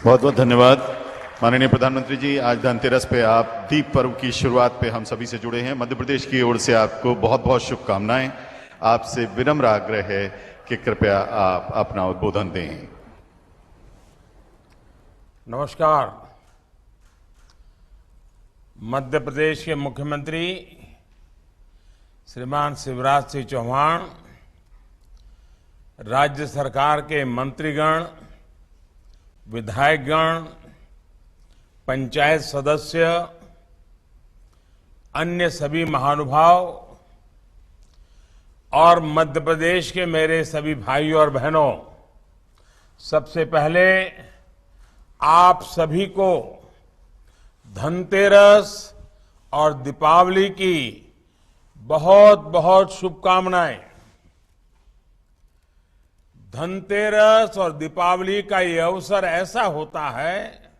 बहुत बहुत धन्यवाद माननीय प्रधानमंत्री जी। आज धनतेरस पे आप दीप पर्व की शुरुआत पे हम सभी से जुड़े हैं। मध्य प्रदेश की ओर से आपको बहुत बहुत शुभकामनाएं। आपसे विनम्र आग्रह है कि कृपया आप अपना उद्बोधन दें। नमस्कार। मध्य प्रदेश के मुख्यमंत्री श्रीमान शिवराज सिंह चौहान, राज्य सरकार के मंत्रीगण, विधायकगण, पंचायत सदस्य, अन्य सभी महानुभाव और मध्य प्रदेश के मेरे सभी भाइयों और बहनों, सबसे पहले आप सभी को धनतेरस और दीपावली की बहुत बहुत शुभकामनाएं। धनतेरस और दीपावली का ये अवसर ऐसा होता है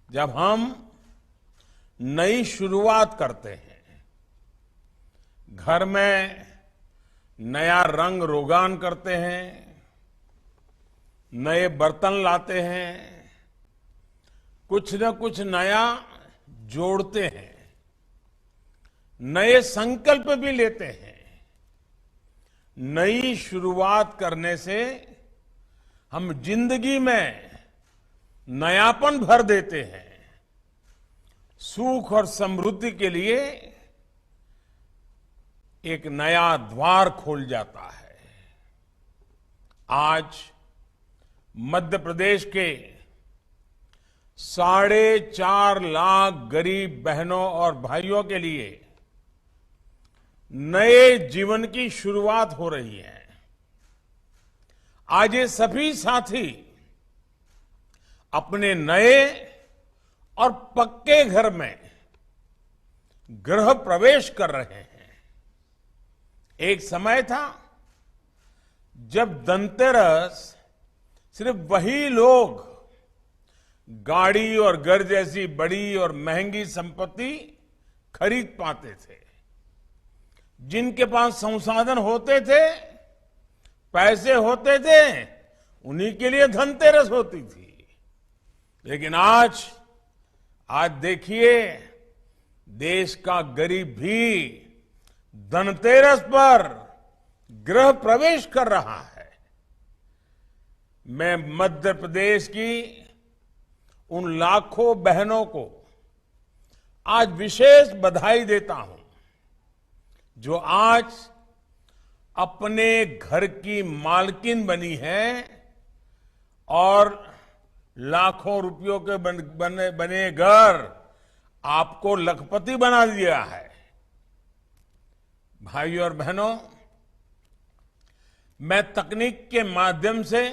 जब हम नई शुरुआत करते हैं, घर में नया रंग रोगान करते हैं, नए बर्तन लाते हैं, कुछ न कुछ नया जोड़ते हैं, नए संकल्प भी लेते हैं। नई शुरुआत करने से हम जिंदगी में नयापन भर देते हैं, सुख और समृद्धि के लिए एक नया द्वार खोल जाता है। आज मध्य प्रदेश के 4.5 लाख गरीब बहनों और भाइयों के लिए नए जीवन की शुरुआत हो रही है। आज ये सभी साथी अपने नए और पक्के घर में गृह प्रवेश कर रहे हैं। एक समय था जब धनतेरस सिर्फ वही लोग गाड़ी और घर जैसी बड़ी और महंगी संपत्ति खरीद पाते थे। जिनके पास संसाधन होते थे, पैसे होते थे, उन्हीं के लिए धनतेरस होती थी। लेकिन आज देखिए, देश का गरीब भी धनतेरस पर गृह प्रवेश कर रहा है। मैं मध्य प्रदेश की उन लाखों बहनों को आज विशेष बधाई देता हूं जो आज अपने घर की मालकिन बनी है और लाखों रुपयों के बने घर आपको लखपति बना दिया है। भाइयों और बहनों, मैं तकनीक के माध्यम से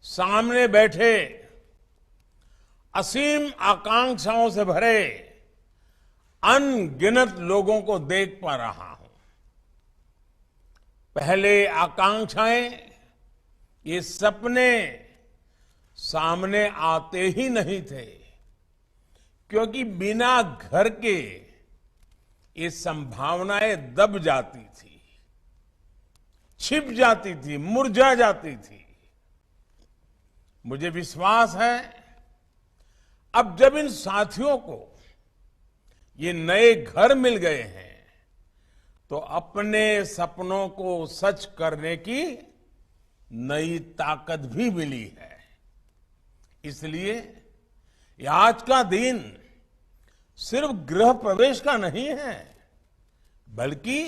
सामने बैठे असीम आकांक्षाओं से भरे अनगिनत लोगों को देख पा रहा हूं। पहले आकांक्षाएं, ये सपने सामने आते ही नहीं थे, क्योंकि बिना घर के ये संभावनाएं दब जाती थी, छिप जाती थी, मुरझा जाती थी। मुझे विश्वास है अब जब इन साथियों को ये नए घर मिल गए हैं तो अपने सपनों को सच करने की नई ताकत भी मिली है। इसलिए ये आज का दिन सिर्फ गृह प्रवेश का नहीं है, बल्कि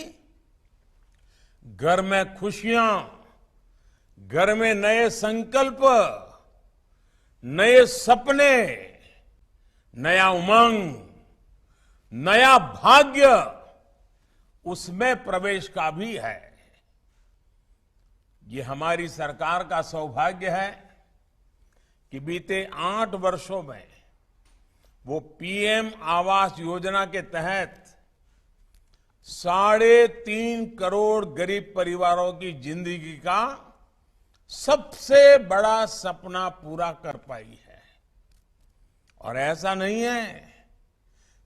घर में खुशियां, घर में नए संकल्प, नए सपने, नया उमंग, नया भाग्य, उसमें प्रवेश का भी है। ये हमारी सरकार का सौभाग्य है कि बीते 8 वर्षों में वो पीएम आवास योजना के तहत 3.5 करोड़ गरीब परिवारों की जिंदगी का सबसे बड़ा सपना पूरा कर पाई है। और ऐसा नहीं है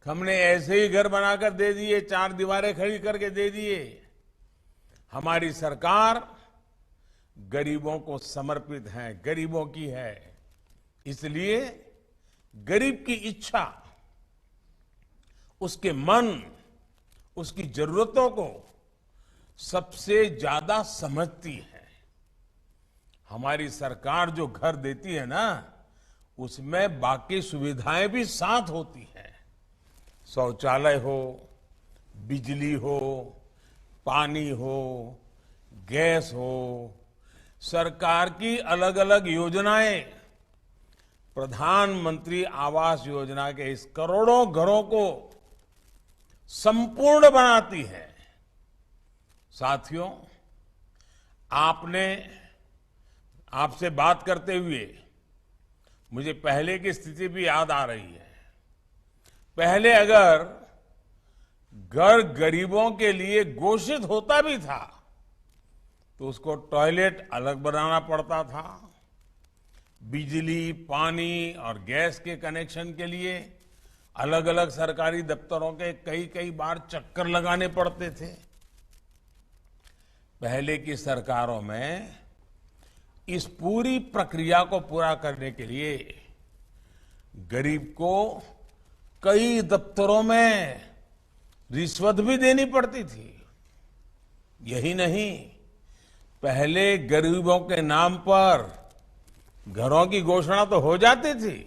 हमने ऐसे ही घर बनाकर दे दिए, 4 दीवारें खड़ी करके दे दिए। हमारी सरकार गरीबों को समर्पित है, गरीबों की है। इसलिए गरीब की इच्छा, उसके मन, उसकी जरूरतों को सबसे ज्यादा समझती है। हमारी सरकार जो घर देती है ना, उसमें बाकी सुविधाएं भी साथ होती हैं। शौचालय हो, बिजली हो, पानी हो, गैस हो, सरकार की अलग अलग योजनाएं, प्रधानमंत्री आवास योजना के इस करोड़ों घरों को संपूर्ण बनाती है। साथियों, आपसे बात करते हुए मुझे पहले की स्थिति भी याद आ रही है। पहले अगर घर गरीबों के लिए घोषित होता भी था तो उसको टॉयलेट अलग बनाना पड़ता था। बिजली, पानी और गैस के कनेक्शन के लिए अलग अलग सरकारी दफ्तरों के कई कई बार चक्कर लगाने पड़ते थे। पहले की सरकारों में इस पूरी प्रक्रिया को पूरा करने के लिए गरीब को कई दफ्तरों में रिश्वत भी देनी पड़ती थी। यही नहीं, पहले गरीबों के नाम पर घरों की घोषणा तो हो जाती थी,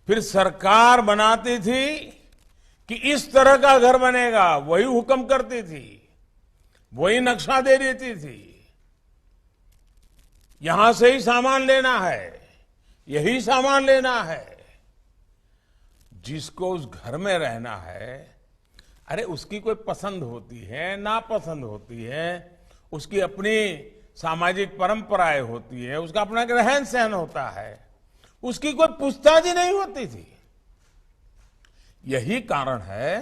फिर सरकार बनाती थी कि इस तरह का घर बनेगा, वही हुक्म करती थी, वही नक्शा दे देती थी। यहां से ही सामान लेना है, यही सामान लेना है। जिसको उस घर में रहना है, अरे उसकी कोई पसंद होती है, नापसंद होती है, उसकी अपनी सामाजिक परंपराएं होती है, उसका अपना रहन सहन होता है, उसकी कोई पूछताछ ही नहीं होती थी। यही कारण है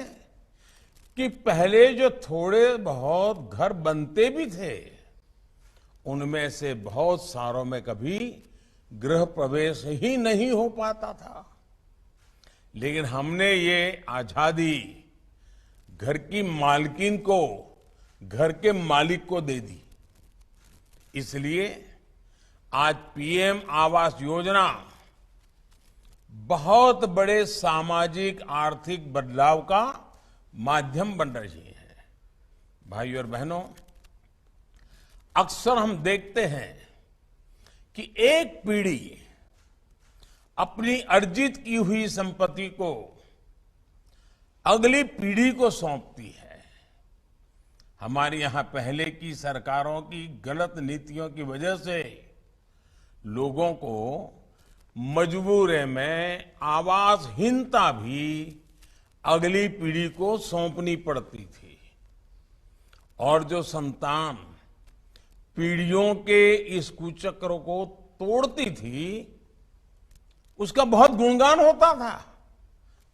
कि पहले जो थोड़े बहुत घर बनते भी थे, उनमें से बहुत सारों में कभी गृह प्रवेश ही नहीं हो पाता था। लेकिन हमने ये आजादी घर की मालकिन को, घर के मालिक को दे दी। इसलिए आज पीएम आवास योजना बहुत बड़े सामाजिक आर्थिक बदलाव का माध्यम बन रही है। भाइयों और बहनों, अक्सर हम देखते हैं कि एक पीढ़ी अपनी अर्जित की हुई संपत्ति को अगली पीढ़ी को सौंपती है। हमारे यहां पहले की सरकारों की गलत नीतियों की वजह से लोगों को मजबूरी में आवासहीनता भी अगली पीढ़ी को सौंपनी पड़ती थी। और जो संतान पीढ़ियों के इस कुचक्र को तोड़ती थी, उसका बहुत गुणगान होता था,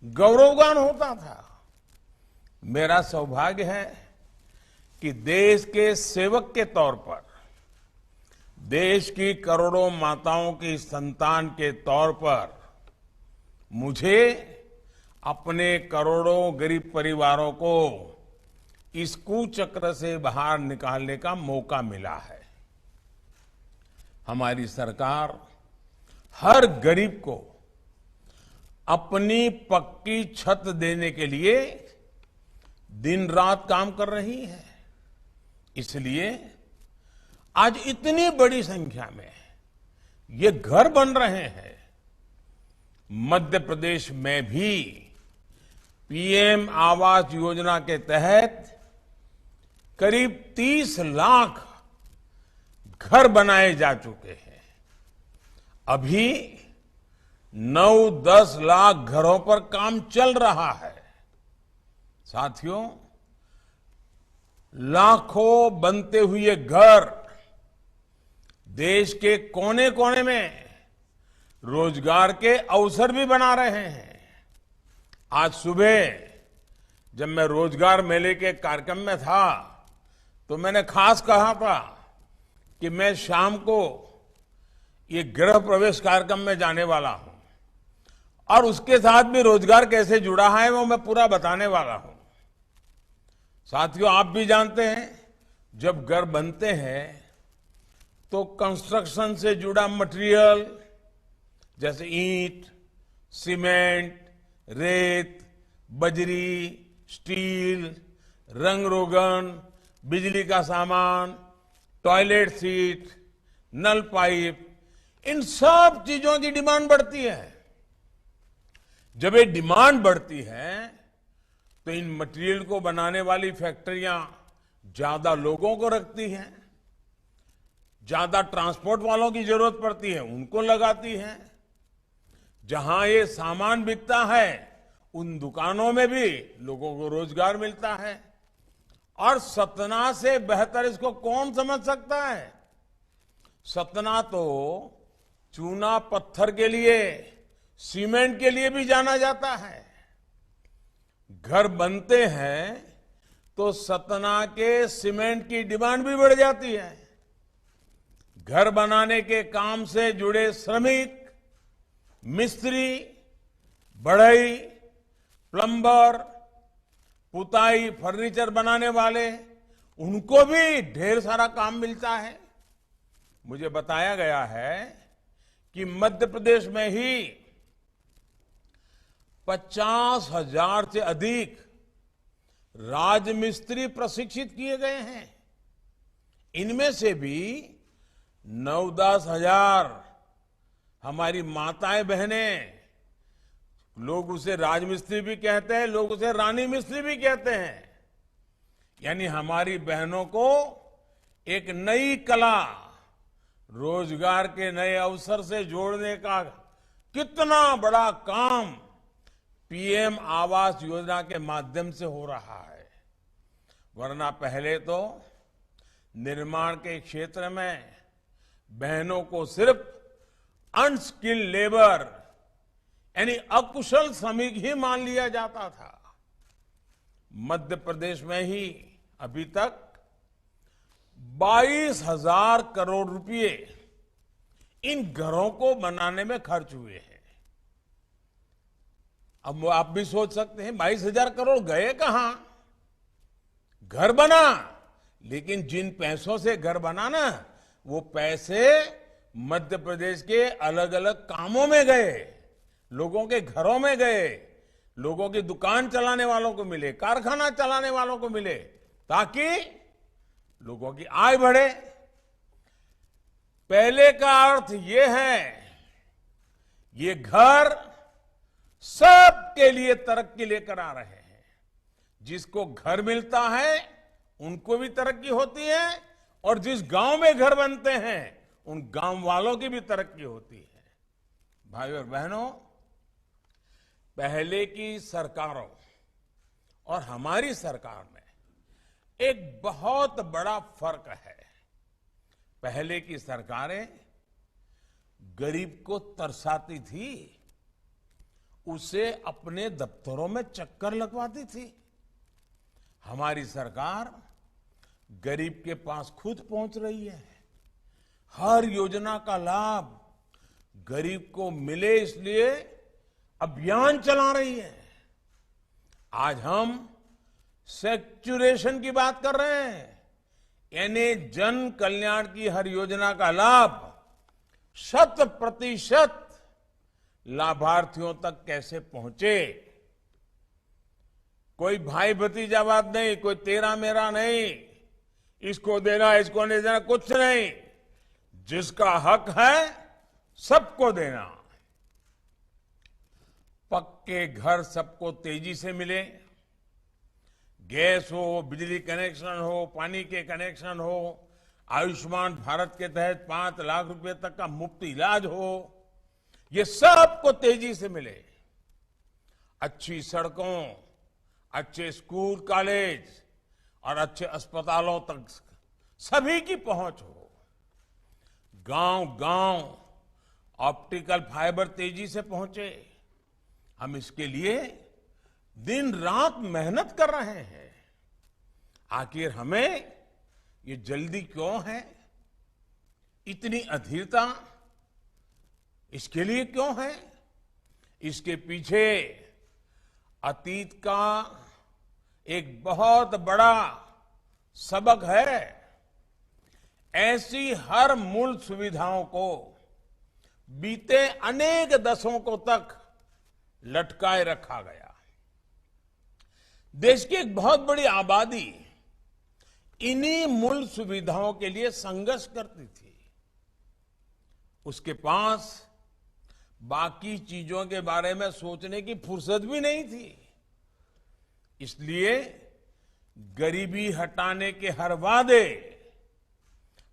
गौरवगान होता था। मेरा सौभाग्य है कि देश के सेवक के तौर पर, देश की करोड़ों माताओं की संतान के तौर पर मुझे अपने करोड़ों गरीब परिवारों को इस कुचक्र से बाहर निकालने का मौका मिला है। हमारी सरकार हर गरीब को अपनी पक्की छत देने के लिए दिन रात काम कर रही है। इसलिए आज इतनी बड़ी संख्या में ये घर बन रहे हैं। मध्य प्रदेश में भी पीएम आवास योजना के तहत करीब 30 लाख घर बनाए जा चुके हैं। अभी 9-10 लाख घरों पर काम चल रहा है। साथियों, लाखों बनते हुए घर देश के कोने कोने में रोजगार के अवसर भी बना रहे हैं। आज सुबह जब मैं रोजगार मेले के कार्यक्रम में था तो मैंने खास कहा था कि मैं शाम को ये गृह प्रवेश कार्यक्रम में जाने वाला हूं और उसके साथ भी रोजगार कैसे जुड़ा है वो मैं पूरा बताने वाला हूं। साथियों, आप भी जानते हैं, जब घर बनते हैं तो कंस्ट्रक्शन से जुड़ा मटेरियल, जैसे ईंट, सीमेंट, रेत, बजरी, स्टील, रंग रोगन, बिजली का सामान, टॉयलेट सीट, नल पाइप, इन सब चीजों की डिमांड बढ़ती है। जब ये डिमांड बढ़ती है तो इन मटेरियल को बनाने वाली फैक्ट्रियां ज्यादा लोगों को रखती हैं, ज्यादा ट्रांसपोर्ट वालों की जरूरत पड़ती है, उनको लगाती हैं। जहां ये सामान बिकता है उन दुकानों में भी लोगों को रोजगार मिलता है। और सतना से बेहतर इसको कौन समझ सकता है? सतना तो चूना पत्थर के लिए, सीमेंट के लिए भी जाना जाता है। घर बनते हैं तो सतना के सीमेंट की डिमांड भी बढ़ जाती है। घर बनाने के काम से जुड़े श्रमिक, मिस्त्री, बढ़ई, प्लम्बर, पुताई, फर्नीचर बनाने वाले, उनको भी ढेर सारा काम मिलता है। मुझे बताया गया है कि मध्य प्रदेश में ही 50,000 से अधिक राजमिस्त्री प्रशिक्षित किए गए हैं। इनमें से भी 9-10 हजार हमारी माताएं बहनें, लोग उसे राजमिस्त्री भी कहते हैं, लोग उसे रानी मिस्त्री भी कहते हैं। यानी हमारी बहनों को एक नई कला, रोजगार के नए अवसर से जोड़ने का कितना बड़ा काम पीएम आवास योजना के माध्यम से हो रहा है। वरना पहले तो निर्माण के क्षेत्र में बहनों को सिर्फ अनस्किल्ड लेबर यानी अकुशल श्रमिक ही मान लिया जाता था। मध्य प्रदेश में ही अभी तक 22,000 करोड़ रुपए इन घरों को बनाने में खर्च हुए हैं। अब आप भी सोच सकते हैं 22,000 करोड़ गए कहां? घर बना, लेकिन जिन पैसों से घर बना ना, वो पैसे मध्य प्रदेश के अलग अलग कामों में गए, लोगों के घरों में गए, लोगों की दुकान चलाने वालों को मिले, कारखाना चलाने वालों को मिले, ताकि लोगों की आय बढ़े। पहले का अर्थ ये है, ये घर सबके लिए तरक्की लेकर आ रहे हैं। जिसको घर मिलता है उनको भी तरक्की होती है, और जिस गांव में घर बनते हैं उन गांव वालों की भी तरक्की होती है। भाइयों और बहनों, पहले की सरकारों और हमारी सरकार में एक बहुत बड़ा फर्क है। पहले की सरकारें गरीब को तरसाती थी, उसे अपने दफ्तरों में चक्कर लगवाती थी। हमारी सरकार गरीब के पास खुद पहुंच रही है। हर योजना का लाभ गरीब को मिले, इसलिए अभियान चला रही है। आज हम सेक्चुरेशन की बात कर रहे हैं, यानी जन कल्याण की हर योजना का लाभ 100% लाभार्थियों तक कैसे पहुंचे। कोई भाई भतीजावाद नहीं, कोई तेरा मेरा नहीं, इसको देना इसको नहीं देना, कुछ नहीं। जिसका हक है सबको देना। पक्के घर सबको तेजी से मिले, गैस हो, बिजली कनेक्शन हो, पानी के कनेक्शन हो, आयुष्मान भारत के तहत 5 लाख रुपए तक का मुफ्त इलाज हो, ये सबको तेजी से मिले। अच्छी सड़कों, अच्छे स्कूल कॉलेज और अच्छे अस्पतालों तक सभी की पहुंच हो। गांव गांव ऑप्टिकल फाइबर तेजी से पहुंचे। हम इसके लिए दिन रात मेहनत कर रहे हैं। आखिर हमें ये जल्दी क्यों है, इतनी अधीरता इसके लिए क्यों है? इसके पीछे अतीत का एक बहुत बड़ा सबक है। ऐसी हर मूल सुविधाओं को बीते अनेक दशकों तक लटकाए रखा गया। देश की एक बहुत बड़ी आबादी इन्हीं मूल सुविधाओं के लिए संघर्ष करती थी। उसके पास बाकी चीजों के बारे में सोचने की फुर्सत भी नहीं थी। इसलिए गरीबी हटाने के हर वादे,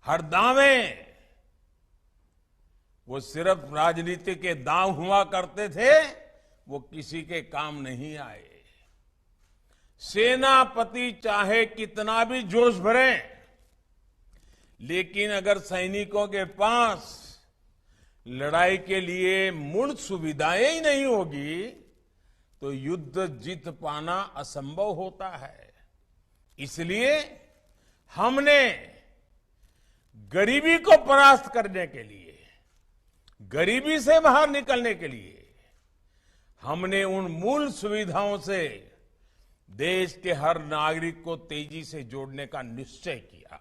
हर दावे, वो सिर्फ राजनीति के दांव हुआ करते थे, वो किसी के काम नहीं आए। सेनापति चाहे कितना भी जोश भरे, लेकिन अगर सैनिकों के पास लड़ाई के लिए मूल सुविधाएं ही नहीं होगी तो युद्ध जीत पाना असंभव होता है। इसलिए हमने गरीबी को परास्त करने के लिए, गरीबी से बाहर निकलने के लिए हमने उन मूल सुविधाओं से देश के हर नागरिक को तेजी से जोड़ने का निश्चय किया।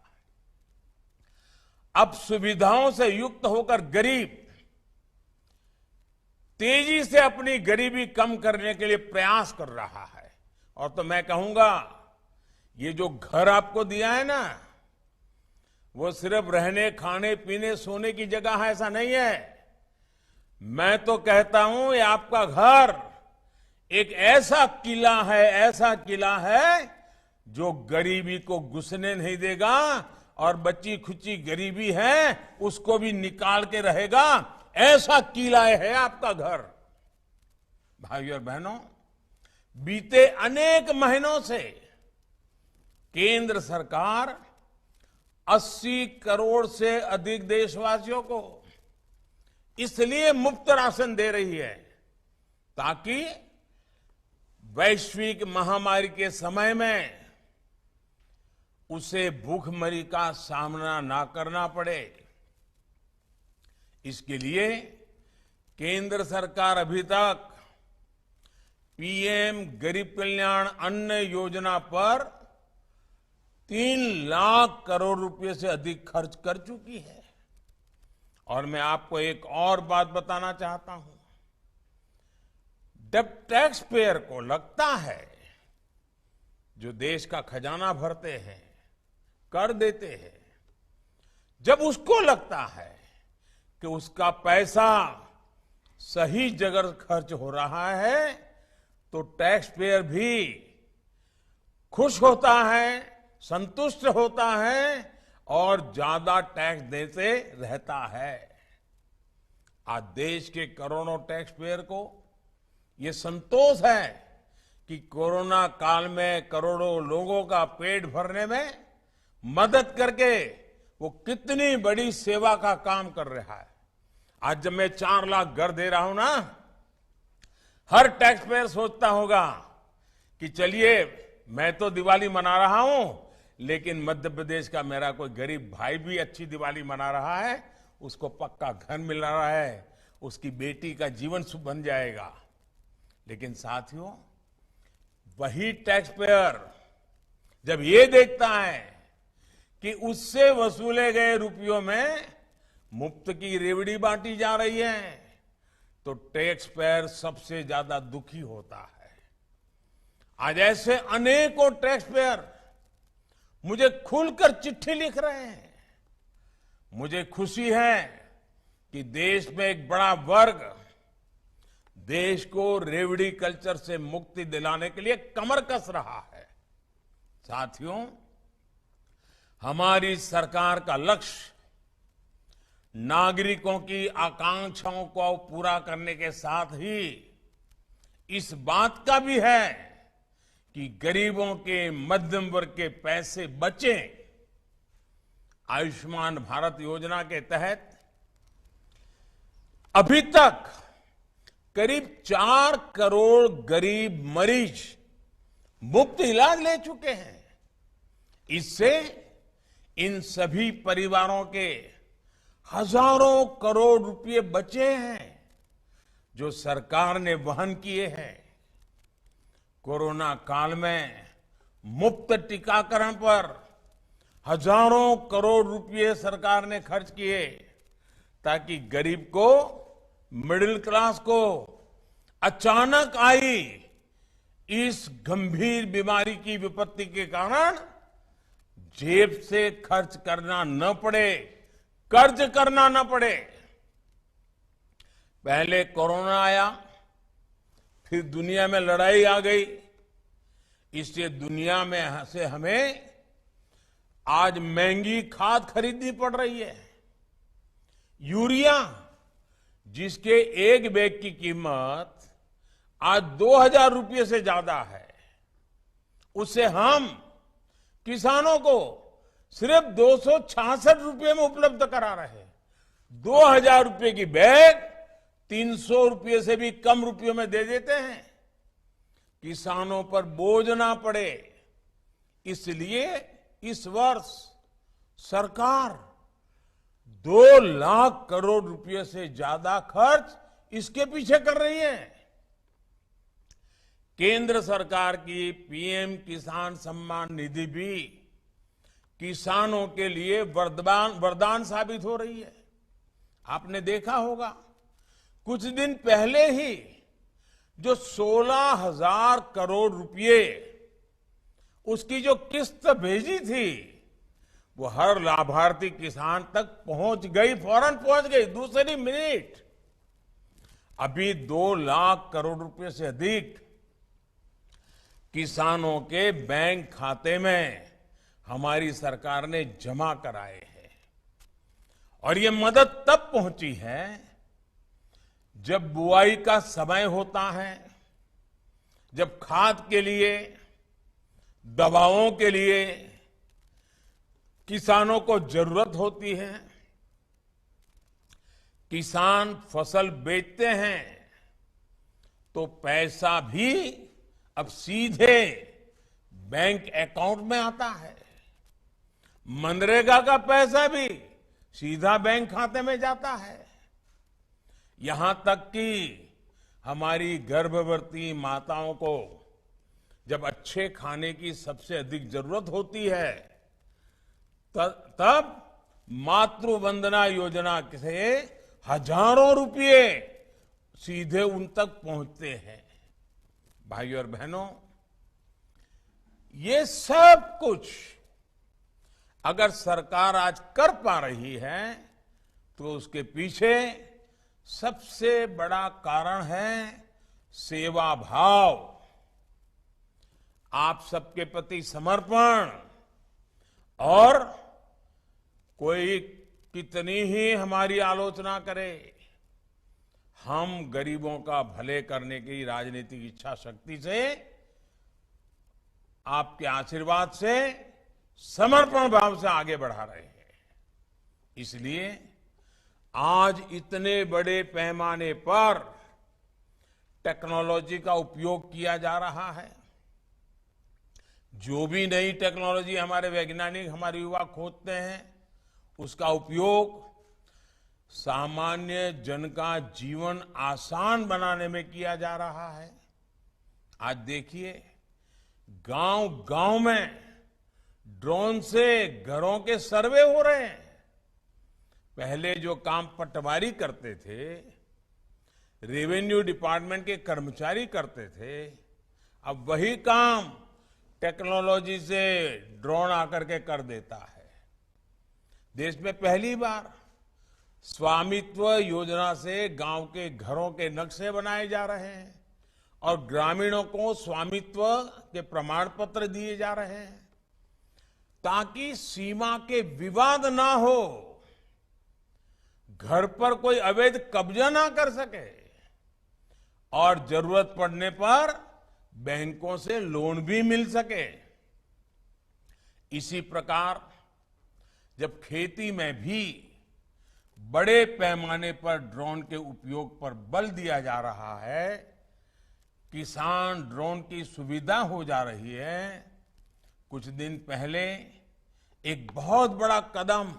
अब सुविधाओं से युक्त होकर गरीब तेजी से अपनी गरीबी कम करने के लिए प्रयास कर रहा है। और तो मैं कहूंगा, ये जो घर आपको दिया है ना, वो सिर्फ रहने, खाने, पीने, सोने की जगह है, ऐसा नहीं है। मैं तो कहता हूं ये आपका घर एक ऐसा किला है, ऐसा किला है जो गरीबी को घुसने नहीं देगा और बच्ची खुची गरीबी है उसको भी निकाल के रहेगा। ऐसा किला है आपका घर। भाइयों और बहनों, बीते अनेक महीनों से केंद्र सरकार 80 करोड़ से अधिक देशवासियों को इसलिए मुफ्त राशन दे रही है ताकि वैश्विक महामारी के समय में उसे भूखमरी का सामना ना करना पड़े। इसके लिए केंद्र सरकार अभी तक पीएम गरीब कल्याण अन्न योजना पर 3 लाख करोड़ रुपए से अधिक खर्च कर चुकी है। और मैं आपको एक और बात बताना चाहता हूं। जब टैक्स पेयर को लगता है, जो देश का खजाना भरते हैं, कर देते हैं, जब उसको लगता है कि उसका पैसा सही जगह खर्च हो रहा है, तो टैक्स पेयर भी खुश होता है, संतुष्ट होता है और ज्यादा टैक्स देते रहता है। आज देश के करोड़ों टैक्स पेयर को ये संतोष है कि कोरोना काल में करोड़ों लोगों का पेट भरने में मदद करके वो कितनी बड़ी सेवा का काम कर रहा है। आज जब मैं 4 लाख घर दे रहा हूं ना, हर टैक्स पेयर सोचता होगा कि चलिए मैं तो दिवाली मना रहा हूं, लेकिन मध्य प्रदेश का मेरा कोई गरीब भाई भी अच्छी दिवाली मना रहा है, उसको पक्का घर मिल रहा है, उसकी बेटी का जीवन शुभ बन जाएगा। लेकिन साथियों, वही टैक्स पेयर जब ये देखता है कि उससे वसूले गए रुपयों में मुफ्त की रेवड़ी बांटी जा रही है, तो टैक्स पेयर सबसे ज्यादा दुखी होता है। आज ऐसे अनेकों टैक्स पेयर मुझे खुलकर चिट्ठी लिख रहे हैं। मुझे खुशी है कि देश में एक बड़ा वर्ग देश को रेवड़ी कल्चर से मुक्ति दिलाने के लिए कमर कस रहा है। साथियों, हमारी सरकार का लक्ष्य नागरिकों की आकांक्षाओं को पूरा करने के साथ ही इस बात का भी है कि गरीबों के, मध्यम वर्ग के पैसे बचें। आयुष्मान भारत योजना के तहत अभी तक करीब 4 करोड़ गरीब मरीज मुफ्त इलाज ले चुके हैं। इससे इन सभी परिवारों के हजारों करोड़ रुपए बचे हैं जो सरकार ने वहन किए हैं। कोरोना काल में मुफ्त टीकाकरण पर हजारों करोड़ रुपए सरकार ने खर्च किए। ताकि गरीब को, मिडिल क्लास को अचानक आई इस गंभीर बीमारी की विपत्ति के कारण जेब से खर्च करना न पड़े, कर्ज करना न पड़े। पहले कोरोना आया, फिर दुनिया में लड़ाई आ गई, इससे दुनिया में से हमें आज महंगी खाद खरीदनी पड़ रही है। यूरिया, जिसके एक बैग की कीमत आज 2000 रुपये से ज्यादा है, उससे हम किसानों को सिर्फ 266 रुपये में उपलब्ध करा रहे हैं। 2000 रुपये की बैग 300 रुपये से भी कम रुपयों में दे देते हैं। किसानों पर बोझ ना पड़े, इसलिए इस वर्ष सरकार 2 लाख करोड़ रुपए से ज्यादा खर्च इसके पीछे कर रही है। केंद्र सरकार की पीएम किसान सम्मान निधि भी किसानों के लिए वरदान साबित हो रही है। आपने देखा होगा, कुछ दिन पहले ही जो 16,000 करोड़ रुपए उसकी जो किस्त भेजी थी, वो हर लाभार्थी किसान तक पहुंच गई, फौरन पहुंच गई, दूसरी मिनट। अभी 2 लाख करोड़ रुपए से अधिक किसानों के बैंक खाते में हमारी सरकार ने जमा कराए हैं। और ये मदद तब पहुंची है जब बुआई का समय होता है, जब खाद के लिए, दवाओं के लिए किसानों को जरूरत होती है। किसान फसल बेचते हैं तो पैसा भी अब सीधे बैंक अकाउंट में आता है। मनरेगा का पैसा भी सीधा बैंक खाते में जाता है। यहां तक कि हमारी गर्भवती माताओं को जब अच्छे खाने की सबसे अधिक जरूरत होती है, तब मातृ वंदना योजना से हजारों रुपए सीधे उन तक पहुंचते हैं। भाइयों और बहनों, ये सब कुछ अगर सरकार आज कर पा रही है तो उसके पीछे सबसे बड़ा कारण है सेवा भाव, आप सबके प्रति समर्पण। और कोई कितनी ही हमारी आलोचना करे, हम गरीबों का भले करने की राजनीतिक इच्छा शक्ति से, आपके आशीर्वाद से, समर्पण भाव से आगे बढ़ा रहे हैं। इसलिए आज इतने बड़े पैमाने पर टेक्नोलॉजी का उपयोग किया जा रहा है। जो भी नई टेक्नोलॉजी हमारे वैज्ञानिक, हमारे युवा खोजते हैं, उसका उपयोग सामान्य जन का जीवन आसान बनाने में किया जा रहा है। आज देखिए, गांव-गांव में ड्रोन से घरों के सर्वे हो रहे हैं। पहले जो काम पटवारी करते थे, रेवेन्यू डिपार्टमेंट के कर्मचारी करते थे, अब वही काम टेक्नोलॉजी से ड्रोन आकर के कर देता है। देश में पहली बार स्वामित्व योजना से गांव के घरों के नक्शे बनाए जा रहे हैं और ग्रामीणों को स्वामित्व के प्रमाण पत्र दिए जा रहे हैं, ताकि सीमा के विवाद ना हो, घर पर कोई अवैध कब्जा ना कर सके और जरूरत पड़ने पर बैंकों से लोन भी मिल सके। इसी प्रकार जब खेती में भी बड़े पैमाने पर ड्रोन के उपयोग पर बल दिया जा रहा है, किसान ड्रोन की सुविधा हो जा रही है। कुछ दिन पहले एक बहुत बड़ा कदम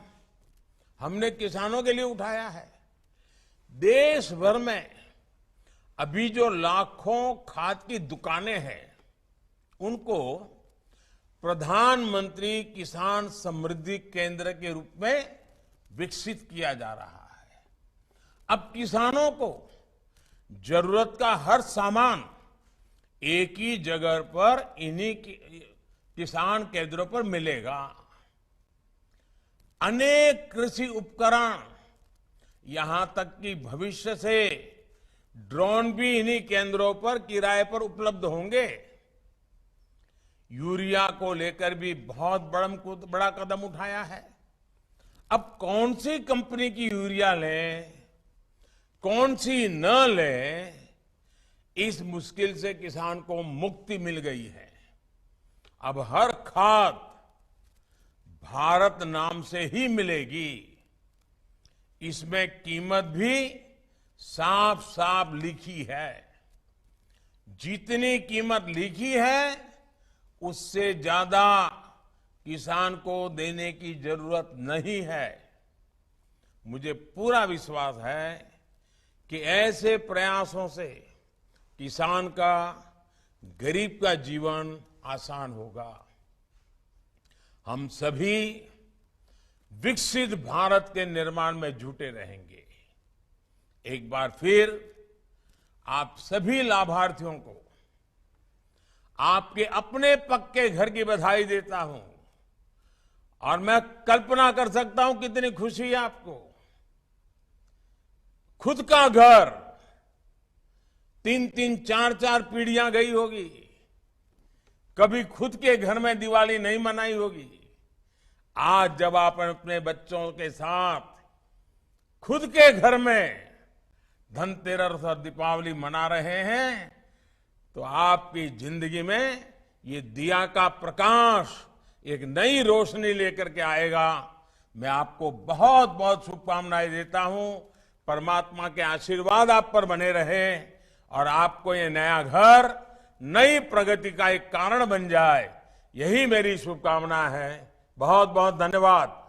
हमने किसानों के लिए उठाया है। देश भर में अभी जो लाखों खाद की दुकानें हैं, उनको प्रधानमंत्री किसान समृद्धि केंद्र के रूप में विकसित किया जा रहा है। अब किसानों को जरूरत का हर सामान एक ही जगह पर इन्हीं किसान केंद्रों पर मिलेगा। अनेक कृषि उपकरण, यहां तक कि भविष्य से ड्रोन भी इन्हीं केंद्रों पर किराए पर उपलब्ध होंगे। यूरिया को लेकर भी बहुत बड़ा कदम उठाया है। अब कौन सी कंपनी की यूरिया लें, कौन सी न लें, इस मुश्किल से किसान को मुक्ति मिल गई है। अब हर खाद भारत नाम से ही मिलेगी। इसमें कीमत भी साफ साफ लिखी है। जितनी कीमत लिखी है उससे ज्यादा किसान को देने की जरूरत नहीं है। मुझे पूरा विश्वास है कि ऐसे प्रयासों से किसान का, गरीब का जीवन आसान होगा। हम सभी विकसित भारत के निर्माण में जुटे रहेंगे। एक बार फिर आप सभी लाभार्थियों को आपके अपने पक्के घर की बधाई देता हूं। और मैं कल्पना कर सकता हूं कितनी खुशी है आपको। खुद का घर 3-3, 4-4 पीढ़ियां गई होगी, कभी खुद के घर में दिवाली नहीं मनाई होगी। आज जब आप अपने बच्चों के साथ खुद के घर में धनतेरस और दीपावली मना रहे हैं, तो आपकी जिंदगी में ये दिया का प्रकाश एक नई रोशनी लेकर के आएगा। मैं आपको बहुत बहुत शुभकामनाएं देता हूं। परमात्मा के आशीर्वाद आप पर बने रहे और आपको ये नया घर नई प्रगति का एक कारण बन जाए, यही मेरी शुभकामना है। बहुत बहुत धन्यवाद।